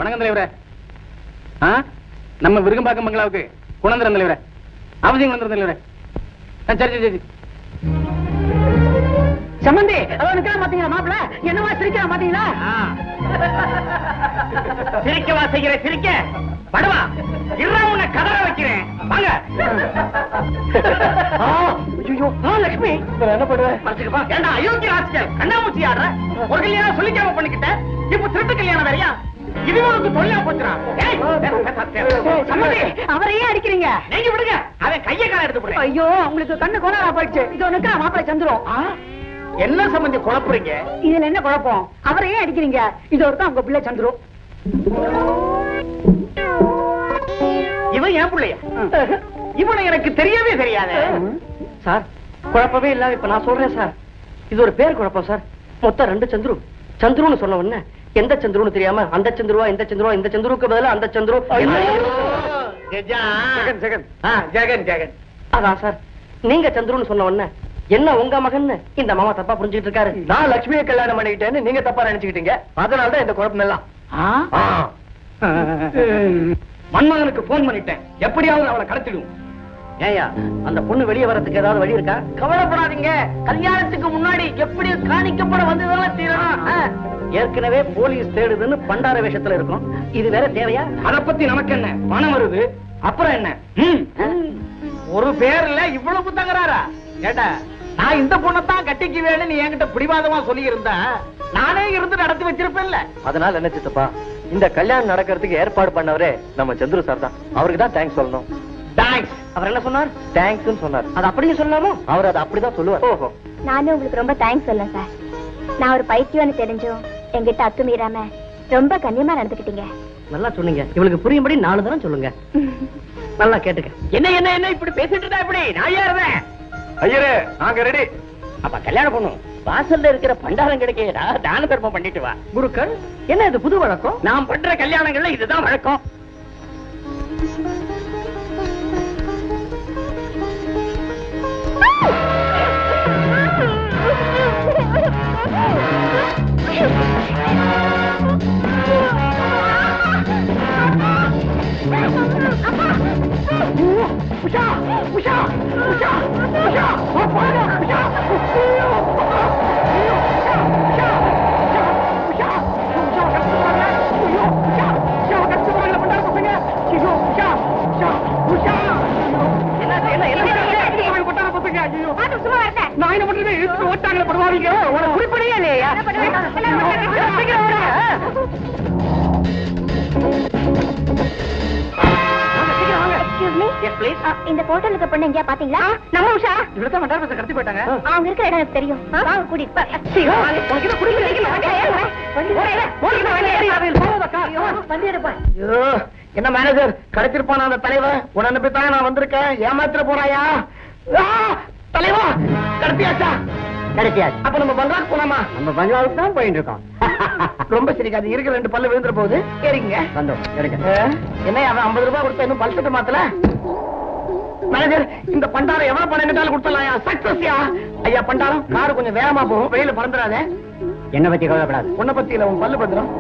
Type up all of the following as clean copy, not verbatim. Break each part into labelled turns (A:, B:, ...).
A: வணக்கம் தலைவரே. நம்ம விருகம்பாக்கம் பங்களாவுக்கு குணந்திரம் தலைவரே. அவசியம் குணந்திரம் தலைவரே. சரி சரி சரி.
B: சம்பந்தி மாத்தீங்களா மாப்பிள்ள? என்னவா சிரிக்க மாத்தீங்களா?
A: சிரிக்கவா செய்கிற சிரிக்க படுவா உன்னை கதற வைக்கிறேன். வாங்க.
B: லட்சுமி
A: என்ன பண்ணுவேன்? ஏண்டா அயோக்கிய ஆட்சிகள் கண்ணாமூச்சி ஆடுற? ஒரு கல்யாணம் சொல்லிக்காம பண்ணிக்கிட்ட, இப்ப திருட்டு கல்யாணம் வேறையா? இது உனக்கு தொழிலா போச்சுறான்.
B: அவரையே அடிக்கிறீங்க.
A: நீங்க விடுங்க, அவன் கையை கால எடுத்து போடுறேன்.
B: ஐயோ, உங்களுக்கு கண்ணு கோணாரா போயிடுச்சு. இது ஒண்ணுக்கா மாப்பிள்ளை சந்துரும்.
A: என்ன சம்பந்தி குழப்புறீங்க?
B: இதுல என்ன குழப்பம்? அவரையே அடிக்கிறீங்க. இது ஒருத்தன் உங்க பிள்ளை சந்துரும்.
A: இவன் என் பிள்ளைய? இவனை எனக்கு தெரியவே தெரியாது
B: சார். குழப்பமே இல்ல. இப்ப நான் சொல்றேன் சார், இது ஒரு பேர் குழப்பம் சார். மொத்தம் 2 சந்துரு. சந்துருன்னு சொன்ன உடனே எந்த சந்துருன்னு தெரியாம அந்த சந்துருவா இந்த சந்துருவா, இந்த சந்துருக்கு பதிலா அந்த சந்துரு.
A: ஜெகன் ஜெகன்.
B: அதான் சார், நீங்க சந்துருன்னு சொன்ன உடனே என்ன உங்க மகன் இந்த மாமா தப்பா புரிஞ்சுட்டு இருக்காரு.
A: நான் லட்சுமியை கல்யாணம் பண்ணிக்கிட்டேன்னு நீங்க தப்பா நினைச்சுக்கிட்டீங்க. அதனாலதான் இந்த குழப்பம் எல்லாம். மன்மகனுக்கு போன் பண்ணிட்டேன், எப்படியாவது அவளை கடத்திடுவோம்.
B: ஏயா, அந்த பொண்ணு வெளியே வரதுக்கு ஏதாவது வழி இருக்கா? கவலைப்படாதீங்க, கல்யாணத்துக்கு முன்னாடி எப்படி காணிக்கப்பட வந்ததெல்லாம் தீரணும். ஏற்கனவே போலீஸ் தேடுதுன்னு பண்டார வேஷத்துல இருக்கும். இது வேற தேவையா?
A: அத பத்தி நமக்கு என்ன? பணம் வருது, அப்புறம் என்ன? ஒரு பேர்ல இவ்வளவு தகராறா? ஏட்டா, நான் இந்த பொண்ணத்தான் கட்டிக்கு வேணும் நீ என்கிட்ட பிடிவாதமா சொல்லி இருந்தா நானே இருந்து நடத்தி வச்சிருப்பேன்ல.
C: அதனால என்ன சித்தப்பா, இந்த கல்யாணம் நடக்கிறதுக்கு ஏற்பாடு பண்ணவரே நம்ம சந்துரு சார் தான். அவருக்கு தான் தேங்க்ஸ் சொல்லணும்.
A: தேங்க்ஸ்.
B: அவர் என்ன சொன்னார்?
C: தேங்க்ஸ் சொன்னார்.
B: அது அப்படியே சொல்லாமோ?
C: அவர் அதை அப்படிதான் சொல்லுவார்.
B: ஓஹோ.
D: நானும் உங்களுக்கு ரொம்ப தேங்க்ஸ் சொல்லேன் சார். நான் ஒரு பைத்தியம்னு தெரிஞ்சும் எங்கிட்ட அத்துமீறாம ரொம்ப கண்ணியமா நடந்துக்கிட்டீங்க.
B: நல்லா சொன்னீங்க. இவளுக்கு புரியும்படி 4 தரம் சொல்லுங்க. நல்லா கேட்டுக்க.
A: என்ன என்ன என்ன இப்படி பேசிட்டு இருந்தா இப்படி? நான் ஏறுவேன். ஐயரே, நாங்க ரெடி. அப்ப கல்யாணம் பண்ணும். வாசல்ல இருக்கிற பண்டாரம் கிடைக்கா, தான தர்மம் பண்ணிட்டு வா.
B: குருக்கள், என்ன இது புது வழக்கம்?
A: நான் பண்ற கல்யாணங்கள்ல இதுதான் வழக்கம். உஷா உஷா உஷா உஷா உஷா நான் என்ன பண்றது? ஓட்டாங்கள படுவாங்க. உனக்கு குறிப்பிடையே இல்லையா?
D: இந்த போட்டோல இருக்க பொண்ணு எங்கயா பாத்தீங்களா? நம்ம உஷா.
A: இவ்வளவு மண்டார பஸ் கடத்தி போயிட்டாங்க.
D: அவங்க இருக்கிற இடம் எனக்கு தெரியும். வாங்க கூட்டிட்டு
A: என்ன மேனேஜர், கடத்திருப்பான அந்த தலைவர் உடனே போய் நான் வந்திருக்கேன். ஏமாத்திர போறாயா? தலைவா, கடத்தியாச்சா?
B: கிடைக்காது.
A: அப்ப நம்ம பங்களாவுக்கு போலாமா?
B: நம்ம பங்களாவுக்கு தான் போயிட்டு இருக்கோம்.
A: ரொம்ப சிரிக்காது. இருக்கிற 2 பல்லு விழுந்துற போகுது. ஏறிங்க.
B: வந்தோம்.
A: என்ன அவன் 50 ரூபாய் கொடுத்தா இன்னும் பல்சட்டு மாத்தல? மேனேஜர், இந்த பண்டாரம் எவ்வளவு பணம் கேட்டாலும் கொடுத்தலாயா? சக்சஸ்யா? ஐயா பண்டாரம், காரு கொஞ்சம் வேகமா போகும், வெயில பறந்துடாத.
B: என்ன பத்தி கவலைப்படாது.
A: உன்னை பத்தி இல்ல, உன் பல்லு பத்திரம்.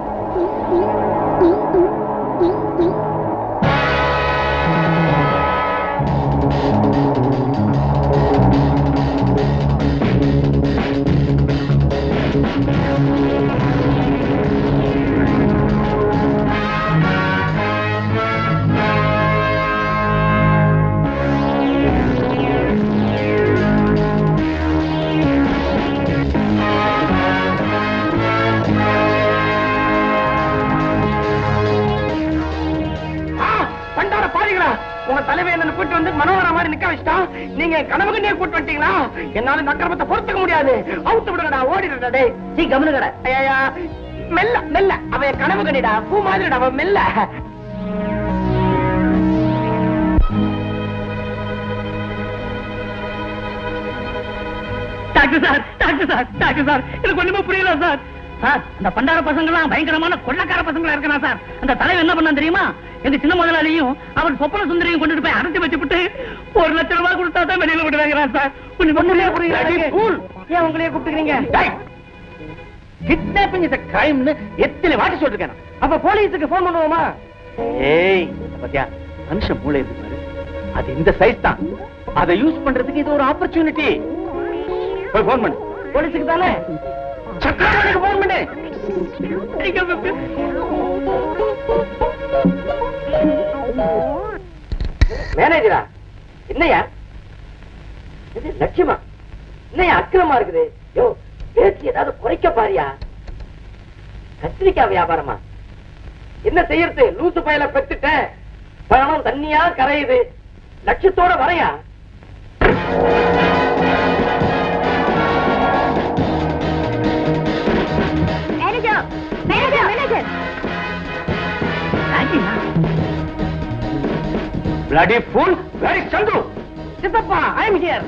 A: உங்க தலைவர் என்ன கூட்டு வந்து மனோகரா மாதிரி நிக்க வச்சிட்டா. நீங்க கனவு கண்ணியை கூட்டு வந்துட்டீங்களா? என்னால இந்த அக்கிரமத்தை பொறுத்துக்க முடியாது. அவுத்து விடுங்கடா, ஓடிடுடா. டேய் சீ கம்முனுங்கடா. ஐயா மெல்ல மெல்ல. அவன் கனவு கண்ணிடா, பூ மாதிரிடா. அவன் மெல்ல. Doctor sir, doctor sir, doctor sir, எனக்கு ஒண்ணுமே புரியல சார்.
B: சார், அந்த பண்டார பசங்க எல்லாம் பயங்கரமான கொள்ளக்கார பசங்களா இருக்கா சார். அந்த தலைவர் என்ன பண்ணா தெரியுமா? எங்க சின்ன முதலாளியும் அவர் சொப்பன சுந்தரியும் கொண்டுட்டு போய் அடைச்சு வச்சுட்டு 1 லட்சம் ரூபாய் கொடுத்தா தான் வெளியில விடுறாங்க சார். ஒண்ணுமே புரியல. ஏன் உங்களையே கூப்பிட்டுக்கிறீங்க? கிட்னாப்பிங் இஸ் கிரைம்னு எத்தனை வாட்டி சொல்லிருக்கேன்.
A: அப்ப போலீஸுக்கு போன் பண்ணுவோமா?
B: ஏய் பாத்தியா, மனுஷன் மூளை இருக்கு பாரு, அது இந்த சைஸ் தான். அதை யூஸ் பண்றதுக்கு இது ஒரு ஆப்பர்ச்சுனிட்டி. போய் போன் பண்ணு.
A: போலீஸுக்கு தானே? சக்கரவர்த்திக்கு போன் பண்ணு. மேனேஜரா? என்னையா இது லட்சியமா? என்னையா அக்கிரமா இருக்குது? யோ பேச்சு ஏதாவது குறைக்க பாரியா. கத்திரிக்காய் வியாபாரமா? என்ன செய்யறது? லூசு பயல பெத்துட்டேன். பணம் தண்ணியா கரையுது. லட்சியத்தோட வரையா?
D: Manager manager manager
B: bloody fool, where is Chandru?
A: சித்தப்பா, I am here.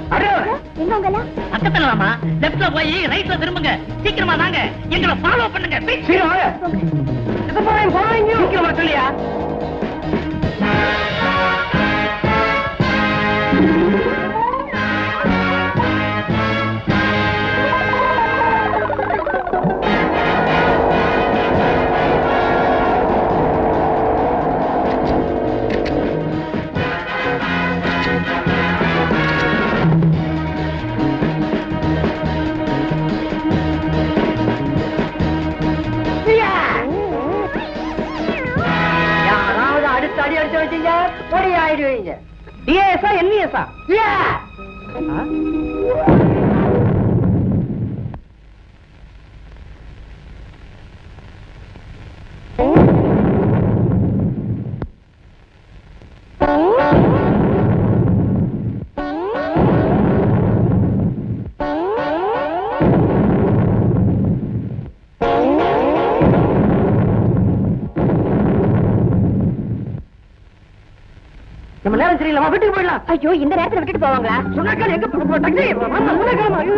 D: எங்க உங்கலாம்?
E: பக்கத்துல வாமா, லெஃப்ட்ல போய் ரைட்ல திரும்புங்க. சீக்கிரமா வாங்க, எங்களை ஃபாலோ பண்ணுங்க.
A: சீக்கிரம் வாங்க. சித்தப்பா, I am following you. சீக்கிரம் வர சொல்லியா? யாராவது அடுத்த அடி அடிச்சு வச்சீங்க பொடி ஆயிடுவீங்க. டிஎஸ்ஆ என்இஎஸ்ஆ? நம்ம நேரம் சரியில்லை, வீட்டுக்கு போயிடலாம்.
D: ஐயோ இந்த நேரத்துல விட்டுட்டு போவாங்களா?
A: சொன்னாக்கா எங்க டாக்ஸி முன்னேக்காலமா? ஐயோ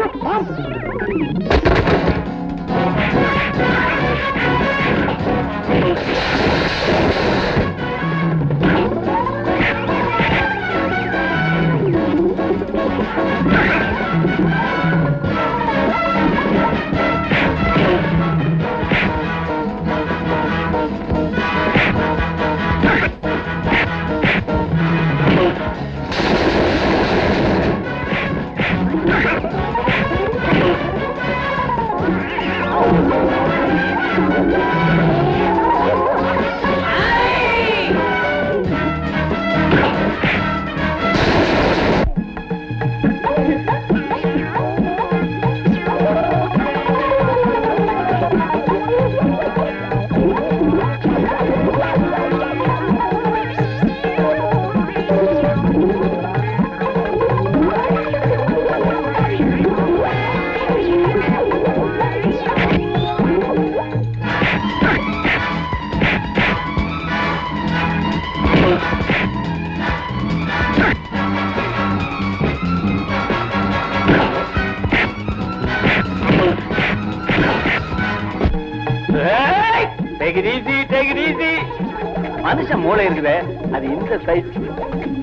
B: மனுஷன் மூளை இருக்குதே, அது இந்த சைஸ்.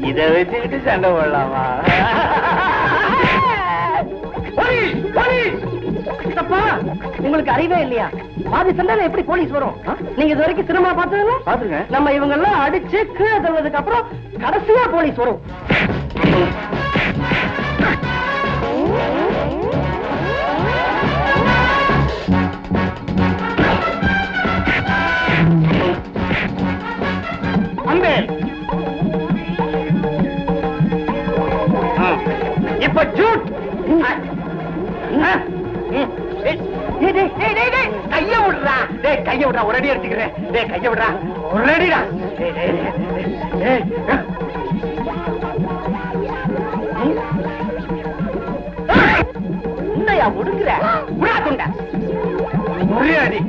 B: இதை வச்சுக்கிட்டு சண்டை போடலாமா?
A: உங்களுக்கு அறிவே இல்லையா? பாதி சண்டையில எப்படி போலீஸ் வரும்? நீங்க இது வரைக்கும் சினிமா பார்த்ததுல
B: பாத்துங்க.
A: நம்ம இவங்க எல்லாம் அடிச்சு கீழே தள்ளுவதுக்கு அப்புறம் கடைசியா போலீஸ் வரும். இப்ப ஜூட் கைய விடுறா. கைய விடுறா, ஒரு அடி அடிச்சுக்கிறேன். கைய விடுறா, ஒரு அடிடா. உண்மையா முடுங்குற? விடா கொண்ட ஒரே அடி.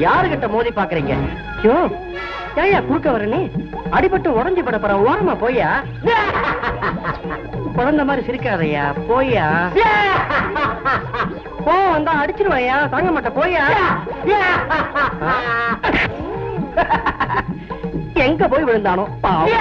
B: யாருகிட்ட மோதி பாக்குறீங்க? ஏயா குறுக்க வர நீ? அடிபட்டு உடஞ்சு பட போற, ஓரமா போயா. குழந்தை மாதிரி சிரிக்காதையா, போயா. போ வந்தா அடிச்சிருவாயா, தாங்க மாட்ட, போயா. எங்க போய் விழுந்தானோ பாவம்.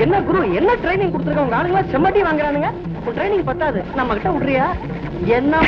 B: என்ன குரு, என்ன ட்ரைனிங் கொடுத்துருக்க? உங்க ஆளுங்களா செம்மட்டி வாங்குறானுங்க. உன் ட்ரைனிங் பத்தாது, நம்ம கிட்ட விடுறியா? என்ன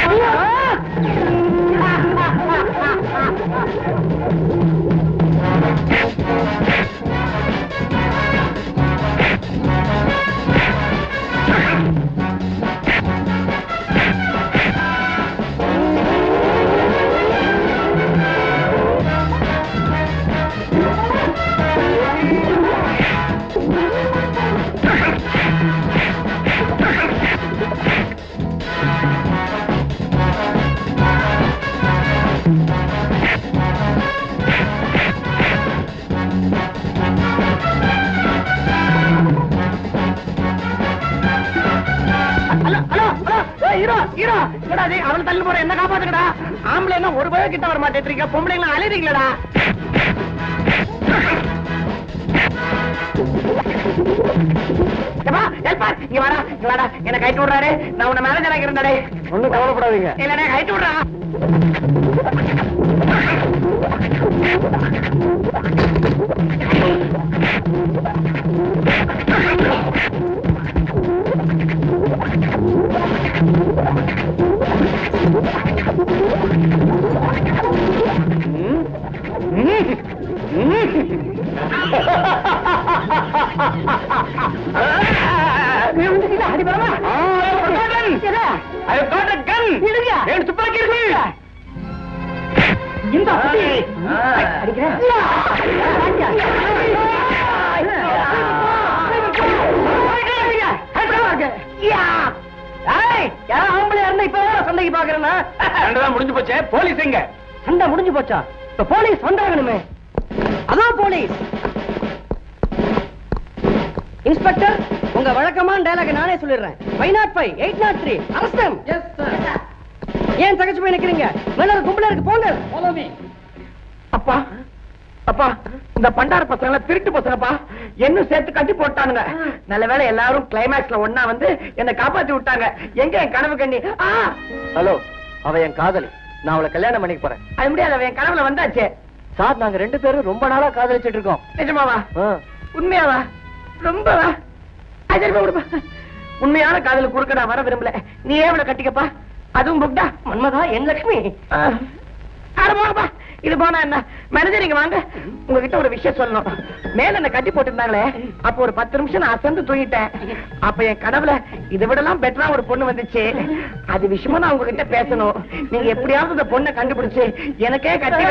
B: அவன் தள்ளி போற என்ன காப்பாத்துக்கடா. ஆம்பளை என்ன ஒரு பேர் கிட்ட வர மாட்டேங்க, பொம்பளைங்களா அலைறீங்களடா. இங்க வாடா, இங்க வாடா, என்ன கைட்டு விடுறாரு. நான் உன்ன மேனேஜராக இருந்தாடே. ஒண்ணும் கவலைப்படாதீங்க. இல்லடா, கைட்டு விடுறா. சண்டைக்கு பாக்குறேன். முடிஞ்சு போச்சே. போலீஸ் எங்க? சண்டை முடிஞ்சு போச்சா? இப்ப போலீஸ் வந்தாகணுமே. அதான் போலீஸ். இன்ஸ்பெக்டர், உங்க வழக்கமான டயலாக் நானே சொல்லிடுறேன். 505, 803 அரஸ்ட். Yes sir. ஏன் தகச்சு போய் நிக்கிறீங்க? மேல கும்பலா இருக்கு, போங்க. Follow me. அப்பா, அப்பா, இந்த பண்டார பசங்க திருட்டு பசங்கப்பா, என்ன சேர்த்து கட்டி போட்டானுங்க. நல்ல வேளை எல்லாரும் கிளைமேக்ஸ்ல ஒண்ணா வந்து என்ன காப்பாத்தி விட்டாங்க. எங்க என் கனவு கண்ணி?
C: ஹலோ, அவ என் காதலி. நான் அவளை கல்யாணம் பண்ணிக்க போறேன்.
A: அது முடியாது, அவன் என் கனவுல வந்தாச்சே.
C: சார், நாங்க 2 பேரும் ரொம்ப நாளா காதலிச்சிட்டு இருக்கோம்.
A: நிஜமாவா? உண்மையாவா? ரொம்பவா? உண்மையான காதல் குறுக்க நான் வர விரும்பல. நீ ஏன் கட்டிக்கப்பா. அதுவும் புக்டா. மன்மதா, என் லட்சுமி. ஆரம்பா, இது போனா என்ன மேனேஜர், நீங்க வாங்க. உங்ககிட்ட ஒரு விஷயம் சொல்லணும். மேல என்ன கட்டி போட்டிருந்தாங்களே, அப்ப ஒரு 10 நிமிஷம் நான் அசந்து தூங்கிட்டேன். அப்ப என் கனவுல இதை விடலாம் பெட்டரா ஒரு பொண்ணு வந்துச்சு. அது விஷயமா நான் உங்ககிட்ட பேசணும். நீங்க எப்படியாவது இந்த பொண்ணை கண்டுபிடிச்சு எனக்கே கட்டி